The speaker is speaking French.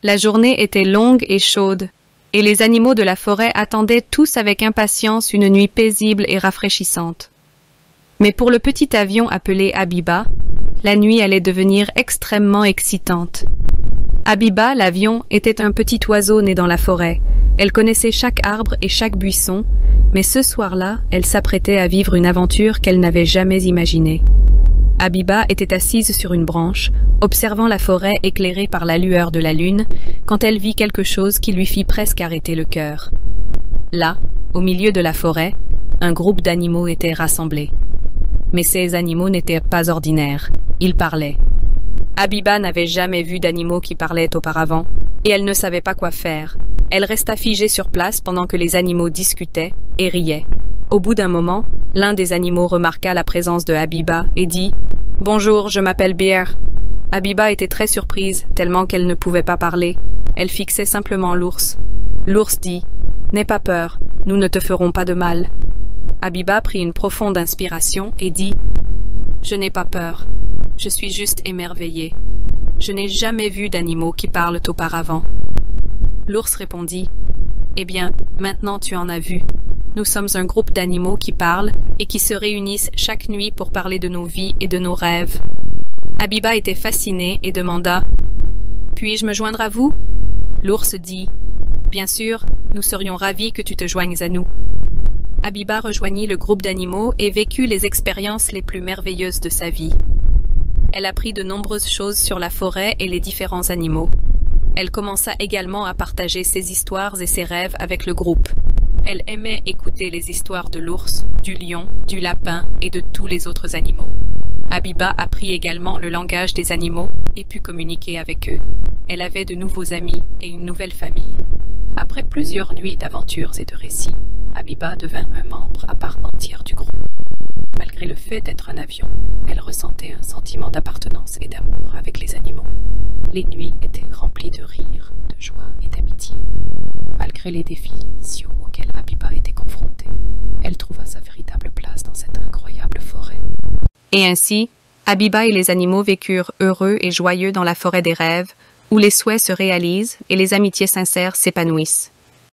La journée était longue et chaude, et les animaux de la forêt attendaient tous avec impatience une nuit paisible et rafraîchissante. Mais pour le petit avion appelé Habiba, la nuit allait devenir extrêmement excitante. Habiba, l'avion, était un petit oiseau né dans la forêt. Elle connaissait chaque arbre et chaque buisson, mais ce soir-là, elle s'apprêtait à vivre une aventure qu'elle n'avait jamais imaginée. Habiba était assise sur une branche, observant la forêt éclairée par la lueur de la lune, quand elle vit quelque chose qui lui fit presque arrêter le cœur. Là, au milieu de la forêt, un groupe d'animaux était rassemblé. Mais ces animaux n'étaient pas ordinaires, ils parlaient. Habiba n'avait jamais vu d'animaux qui parlaient auparavant, et elle ne savait pas quoi faire. Elle resta figée sur place pendant que les animaux discutaient et riaient. Au bout d'un moment, l'un des animaux remarqua la présence de Habiba et dit « Bonjour, je m'appelle Bear ». Habiba était très surprise, tellement qu'elle ne pouvait pas parler. Elle fixait simplement l'ours. L'ours dit « N'aie pas peur, nous ne te ferons pas de mal ». Habiba prit une profonde inspiration et dit « Je n'ai pas peur, je suis juste émerveillée. Je n'ai jamais vu d'animaux qui parlent auparavant. » L'ours répondit « Eh bien, maintenant tu en as vu. Nous sommes un groupe d'animaux qui parlent et qui se réunissent chaque nuit pour parler de nos vies et de nos rêves. » Habiba était fascinée et demanda « Puis-je me joindre à vous ?» L'ours dit « Bien sûr, nous serions ravis que tu te joignes à nous. » Habiba rejoignit le groupe d'animaux et vécut les expériences les plus merveilleuses de sa vie. Elle apprit de nombreuses choses sur la forêt et les différents animaux. Elle commença également à partager ses histoires et ses rêves avec le groupe. Elle aimait écouter les histoires de l'ours, du lion, du lapin et de tous les autres animaux. Habiba apprit également le langage des animaux et put communiquer avec eux. Elle avait de nouveaux amis et une nouvelle famille. Après plusieurs nuits d'aventures et de récits, Habiba devint un membre à part entière du groupe. Malgré le fait d'être un avion, elle ressentait un sentiment d'appartenance et d'amour avec les animaux. Les nuits étaient remplies de rires, de joie et d'amitié. Malgré les défis initiaux auxquels Habiba était confrontée, elle trouva sa véritable place dans cette incroyable forêt. Et ainsi, Habiba et les animaux vécurent heureux et joyeux dans la forêt des rêves, où les souhaits se réalisent et les amitiés sincères s'épanouissent.